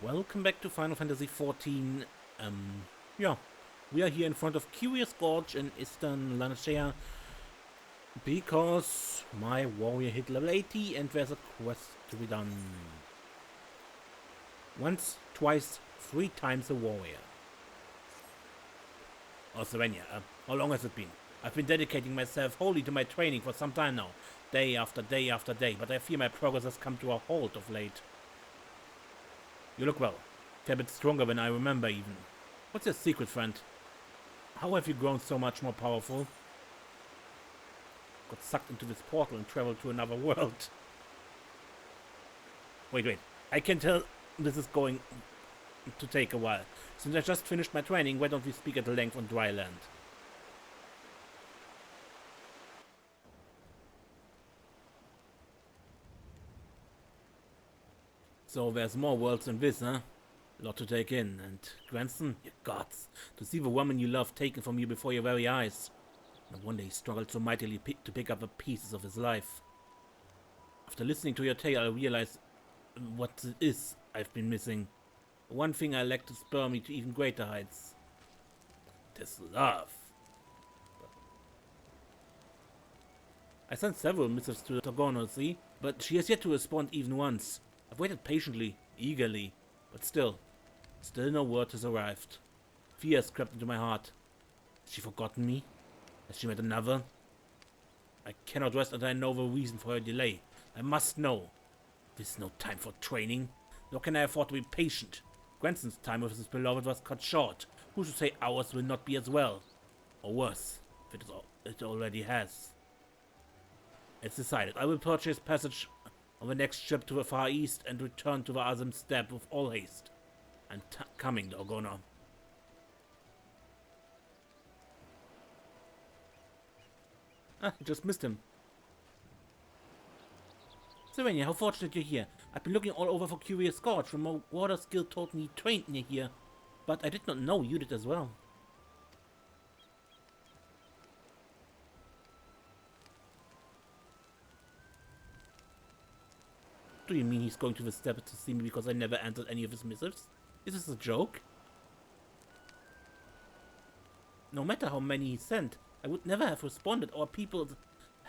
Welcome back to Final Fantasy XIV. Yeah, we are here in front of Curious Gorge in Eastern Lanarkshire because my warrior hit level 80 and there's a quest to be done. Once, twice, 3 times a warrior. Oh, Sylvania, how long has it been? I've been dedicating myself wholly to my training for some time now, day after day after day, but I fear my progress has come to a halt of late. You look well. A bit stronger than I remember even. What's your secret, friend? How have you grown so much more powerful? Got sucked into this portal and traveled to another world. Wait. I can tell this is going to take a while. Since I just finished my training, why don't we speak at length on dry land? So there's more worlds than this, huh? A lot to take in, and grandson, your gods, to see the woman you love taken from you before your very eyes. No wonder he struggled so mightily to pick up the pieces of his life. After listening to your tale, I realize what it is I've been missing. One thing I lack to spur me to even greater heights. This love. I sent several missives to Torgono, see, but she has yet to respond even once. I've waited patiently, eagerly, but still no word has arrived. Fear has crept into my heart. Has she forgotten me? Has she met another? I cannot rest until I know the reason for her delay. I must know. This is no time for training, nor can I afford to be patient. Granson's time with his beloved was cut short. Who's to say ours will not be as well? Or worse, if it already has. It's decided. I will purchase passage on the next ship to the Far East and return to the Azim Steppe with all haste. I'm coming, Torgono. I just missed him. Sylvania, how fortunate you're here. I've been looking all over for Curious Gorge. Remote water skill told me you trained near here, but I did not know you did as well. Do you mean he's going to the steppe to see me because I never answered any of his missives? Is this a joke? No matter how many he sent, I would never have responded. Our people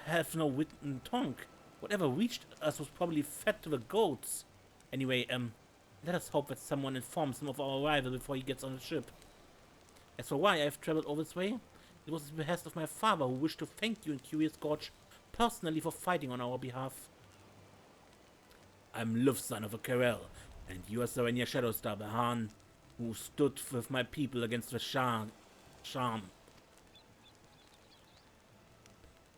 have no written tongue. Whatever reached us was probably fed to the goats. Anyway, let us hope that someone informs him of our arrival before he gets on the ship. As for why I have traveled all this way, it was at the behest of my father, who wished to thank you in Curious Gorge personally for fighting on our behalf. I'm Lv, son of a Karel, and you are Sylvania Shadowstar, the Han, who stood with my people against the Sham.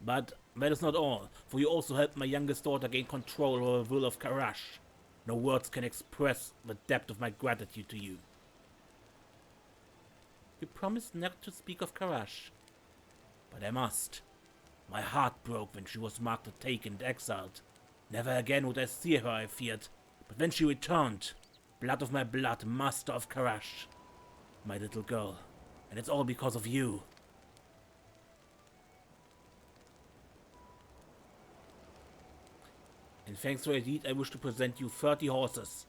But that is not all, for you also helped my youngest daughter gain control over the will of Karash. No words can express the depth of my gratitude to you. You promised never to speak of Karash. But I must. My heart broke when she was marked as taken and exiled. Never again would I see her, I feared. But when she returned, blood of my blood, master of Karash. My little girl. And it's all because of you. In thanks for your deed, I wish to present you 30 horses.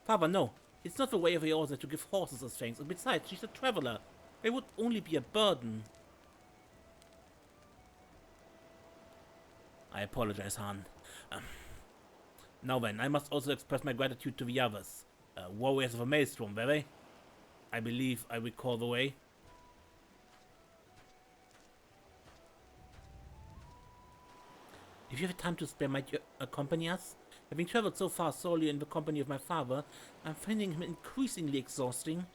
Father, no. It's not the way of Eosa to give horses as thanks. And besides, she's a traveler. They would only be a burden. I apologize, Han. Now then, I must also express my gratitude to the others. Warriors of a Maelstrom, were they? I believe I recall the way. If you have time to spare, might you accompany us? Having traveled so far solely in the company of my father, I'm finding him increasingly exhausting.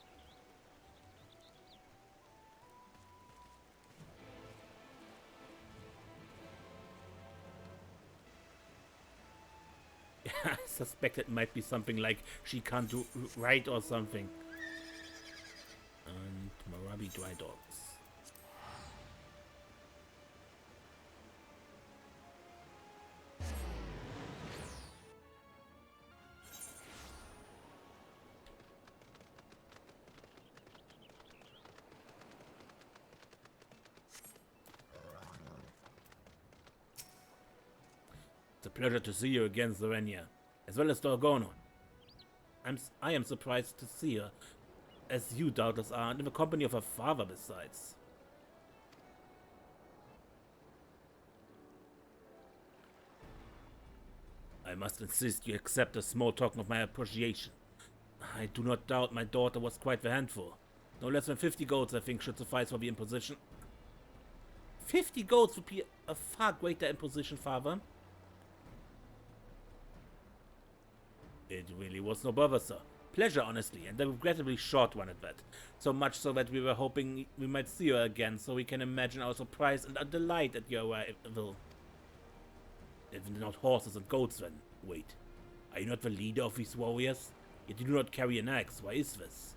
I suspect it might be something like she can't do right or something. And Marabi Dry Dogs. It's a pleasure to see you again, Sylvania, as well as Torgono. I am surprised to see her, as you doubtless are, and in the company of her father besides. I must insist you accept a small token of my appreciation. I do not doubt my daughter was quite the handful. No less than 50 golds, I think, should suffice for the imposition. 50 golds would be a far greater imposition, father. It really was no bother, sir. Pleasure, honestly, and a regrettably short one at that. So much so that we were hoping we might see her again, so we can imagine our surprise and our delight at your arrival. If not horses and goats, then. Wait. Are you not the leader of these warriors? Yet you do not carry an axe. Why is this?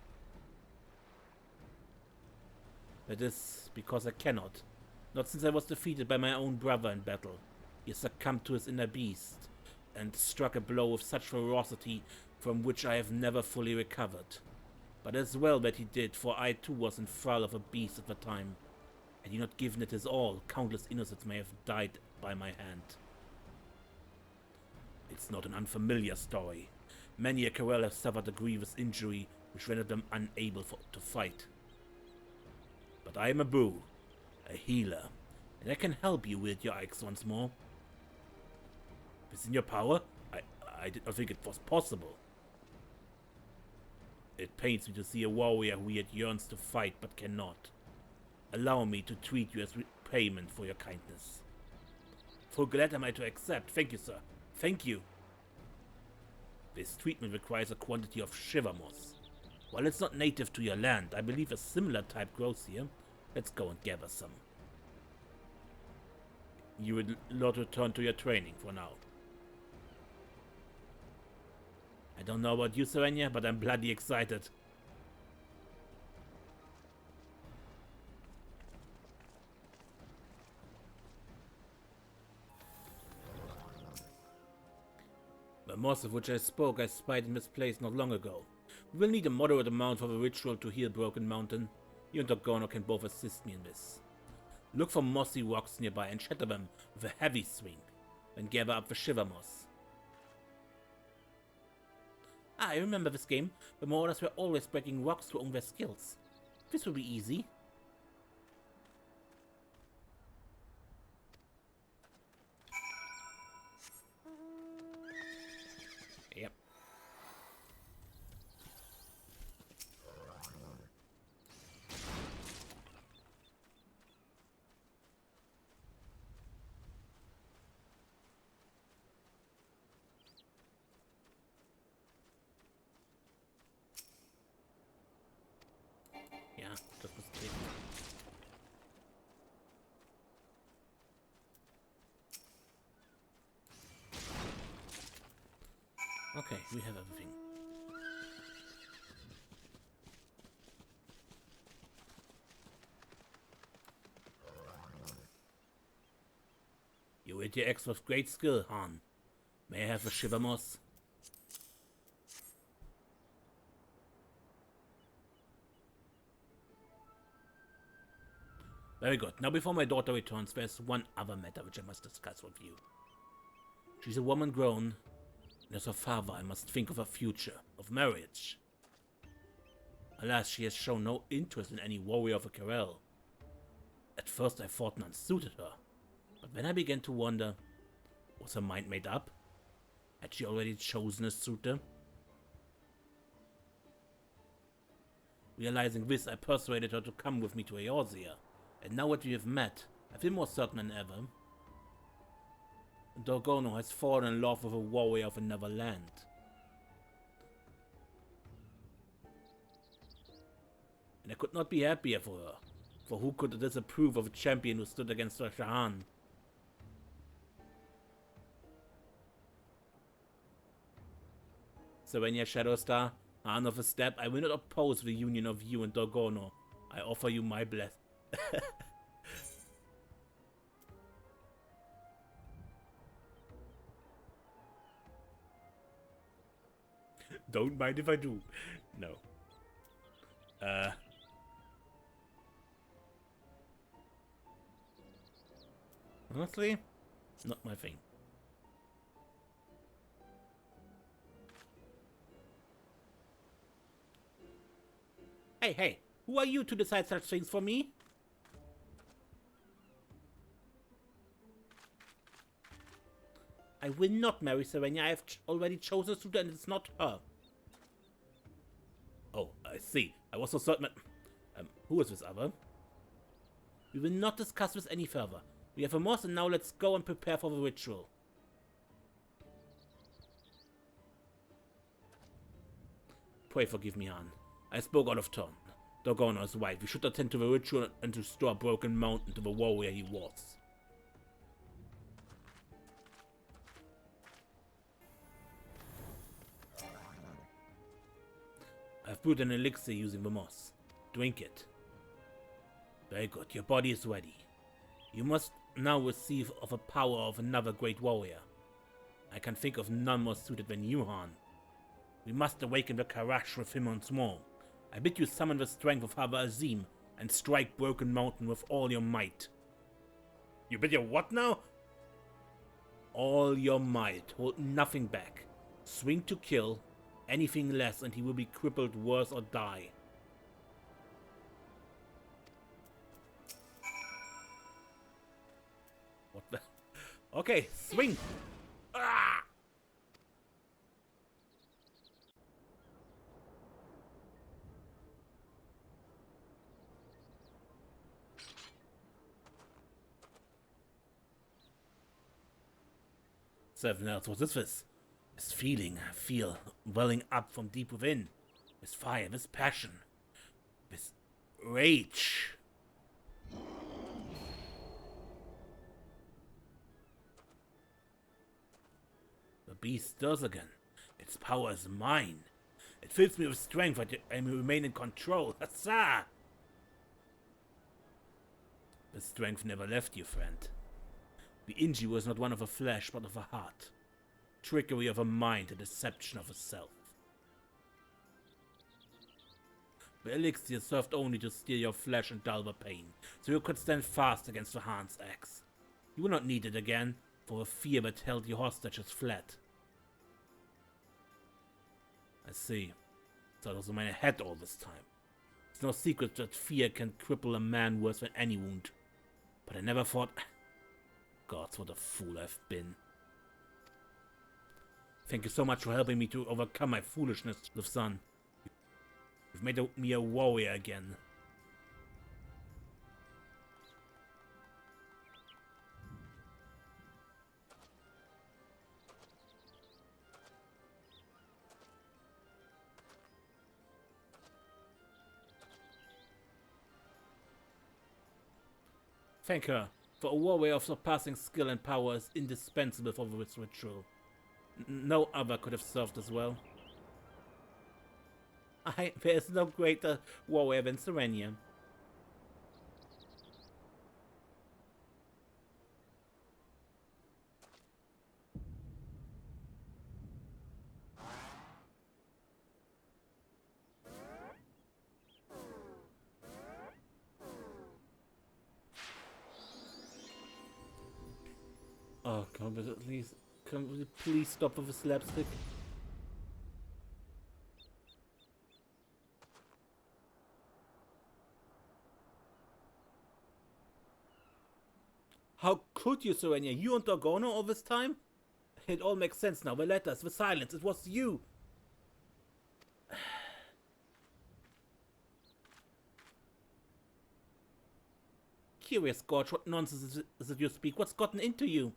That is because I cannot. Not since I was defeated by my own brother in battle. He succumbed to his inner beast, and struck a blow with such ferocity from which I have never fully recovered. But as well that he did, for I too was in thrall of a beast at the time. Had he not given it his all, countless innocents may have died by my hand. It's not an unfamiliar story. Many a Corel have suffered a grievous injury which rendered them unable to fight. But I am a boo, a healer, and I can help you wield your axe once more. If it's in your power, I did not think it was possible. It pains me to see a warrior who yet yearns to fight but cannot. Allow me to treat you as repayment for your kindness. Full glad am I to accept. Thank you, sir. Thank you. This treatment requires a quantity of shiver moss. While it's not native to your land, I believe a similar type grows here. Let's go and gather some. You would not return to your training for now. I don't know about you, Serenia, but I'm bloody excited. The moss of which I spoke I spied in this place not long ago. We will need a moderate amount for the ritual to heal Broken Mountain. You and Gorno can both assist me in this. Look for mossy rocks nearby and shatter them with a heavy swing, then gather up the shiver moss. I remember this game. The marauders were always breaking rocks to own their skills. This will be easy. Yep. Ja, das muss gehen. Okay, we have everything. You hit your axe with great skill, Han. May I have a shiver moss? Very good. Now before my daughter returns, there's one other matter which I must discuss with you. She's a woman grown, and as her father I must think of her future, of marriage. Alas, she has shown no interest in any warrior of a Corel. At first I thought none suited her, but then I began to wonder, was her mind made up? Had she already chosen a suitor? Realizing this, I persuaded her to come with me to Eorzea, and now that we have met, I feel more certain than ever. Dorgono has fallen in love with a warrior of another land. And I could not be happier for her, for who could disapprove of a champion who stood against her Shahan? Serenia Shadowstar, Han of a Step, I will not oppose the union of you and Dorgono. I offer you my blessing. Don't mind if I do. No. Honestly, not my thing. Hey, who are you to decide such things for me? I will not marry Serenia. I have already chosen a suitor and it's not her. Oh, I see. I was so certain. Who is this other? We will not discuss this any further. We have a moss and now let's go and prepare for the ritual. Pray forgive me, Han. I spoke out of turn. Dogona is right. We should attend to the ritual and restore Broken Mountain to the warrior he was. I've brewed an elixir using the moss. Drink it. Very good. Your body is ready. You must now receive of the power of another great warrior. I can think of none more suited than you, Han. We must awaken the Karash with him once more. I bid you summon the strength of Hava Azim and strike Broken Mountain with all your might. You bid your what now? All your might. Hold nothing back. Swing to kill. Anything less and he will be crippled worse or die. What the? Okay, swing! Ah! Seven else, what is this? This feeling I feel welling up from deep within. This fire, this passion, this rage. The beast stirs again. Its power is mine. It fills me with strength and I remain in control. Huzzah! The strength never left you, friend. The injury was not one of the flesh, but of the heart. Trickery of a mind, a deception of a self. The elixir served only to steal your flesh and dull the pain, so you could stand fast against the Han's axe. You will not need it again, for the fear that held you hostage has fled. I see. So it was in my head all this time. It's no secret that fear can cripple a man worse than any wound. But I never thought... Gods, what a fool I've been. Thank you so much for helping me to overcome my foolishness, the son. You've made me a warrior again. Thank her, for a warrior of surpassing skill and power is indispensable for this ritual. No other could have served as well. There is no greater warrior than Serenia. Oh, can we please stop with the slapstick? How could you, Serenia? You and Dorgono all this time? It all makes sense now. The letters, the silence, it was you. Curious Gorge, what nonsense is it you speak? What's gotten into you?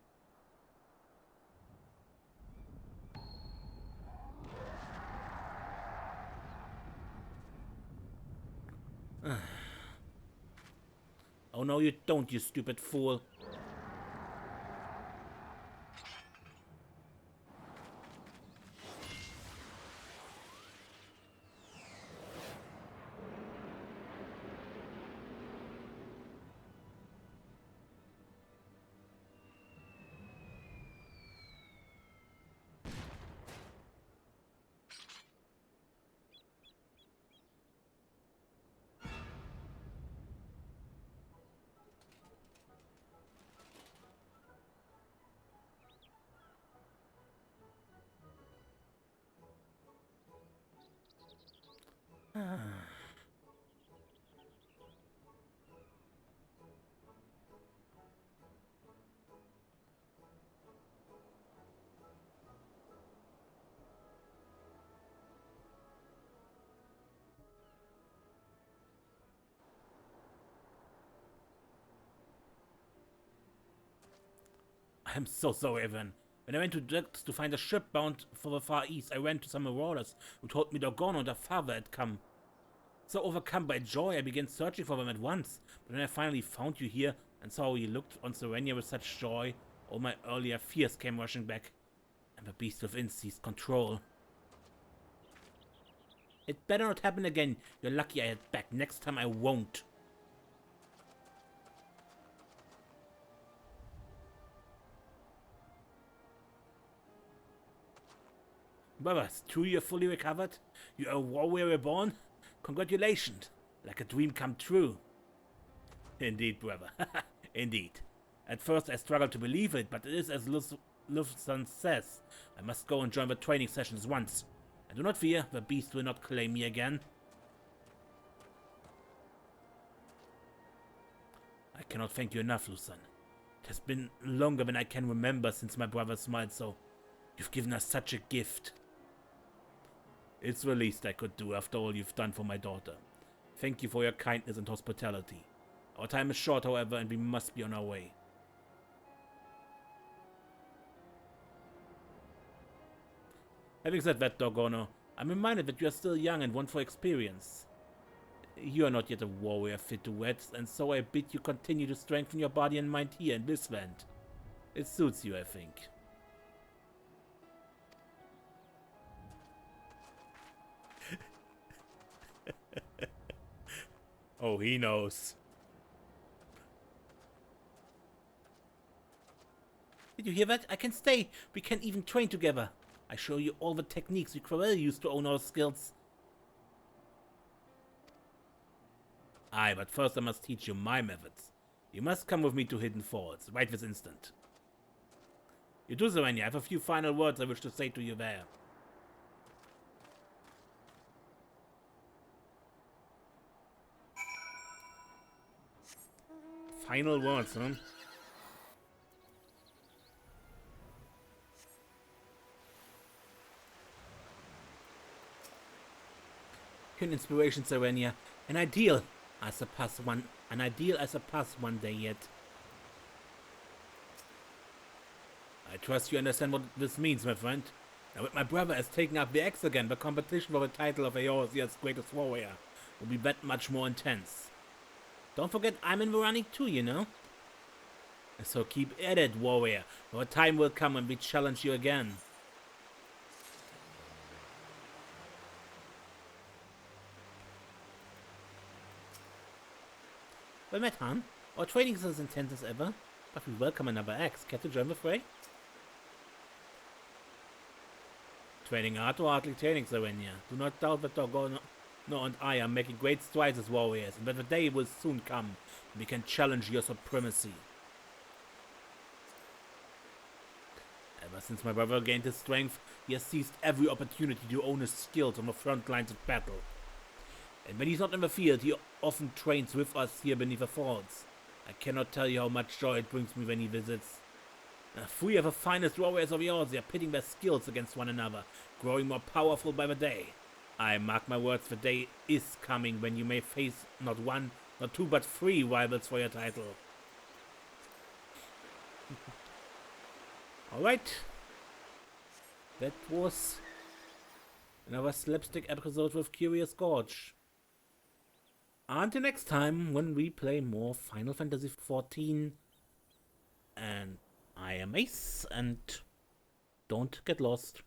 Oh no, you don't, you stupid fool. I'm so sorry, Evan. When I went to docks to find a ship bound for the Far East, I ran to some marauders who told me Dorgon and her father had come. So overcome by joy, I began searching for them at once. But when I finally found you here and saw how you looked on Serenia with such joy, all my earlier fears came rushing back, and the beast within seized control. It better not happen again. You're lucky I had back. Next time I won't. Brothers, true you're fully recovered? You're a warrior reborn? Congratulations. Like a dream come true. Indeed, brother. Indeed. At first I struggled to believe it, but it is as Lufson says. I must go and join the training sessions once. And do not fear, the beast will not claim me again. I cannot thank you enough, Lucen. It has been longer than I can remember since my brother smiled so. You've given us such a gift. It's the least I could do after all you've done for my daughter. Thank you for your kindness and hospitality. Our time is short, however, and we must be on our way. Having said that, Dorgono, I'm reminded that you are still young and want for experience. You are not yet a warrior fit to wed, and so I bid you continue to strengthen your body and mind here in this land. It suits you, I think. Oh, he knows. Did you hear that? I can stay. We can even train together. I show you all the techniques we Querelle used to own our skills. Aye, but first I must teach you my methods. You must come with me to Hidden Falls, right this instant. You do, Serenia. I have a few final words I wish to say to you there. Final words, huh? You're an inspiration, Serenia. An ideal I surpass one day yet. I trust you understand what this means, my friend. Now that my brother has taken up the axe again, the competition for the title of Eorzea's greatest warrior will be that much more intense. Don't forget I'm in the running too, you know? So keep at it, warrior, for a time will come when we challenge you again. Well met, Han. Our training is as intense as ever, but we welcome another axe. Care to join the fray? Training art or hardly training, Serenia. Do not doubt that Dorgono and I are making great strides as warriors, and that the day will soon come when we can challenge your supremacy. Ever since my brother gained his strength, he has seized every opportunity to own his skills on the front lines of battle. And when he's not in the field, he often trains with us here beneath the falls. I cannot tell you how much joy it brings me when he visits. Three of the finest warriors of Eorzea pitting their skills against one another, growing more powerful by the day. I mark my words, the day is coming when you may face not one, not two, but three rivals for your title. Alright. That was another slapstick episode with Curious Gorge. Until next time, when we play more Final Fantasy XIV. And I am Ace, and don't get lost.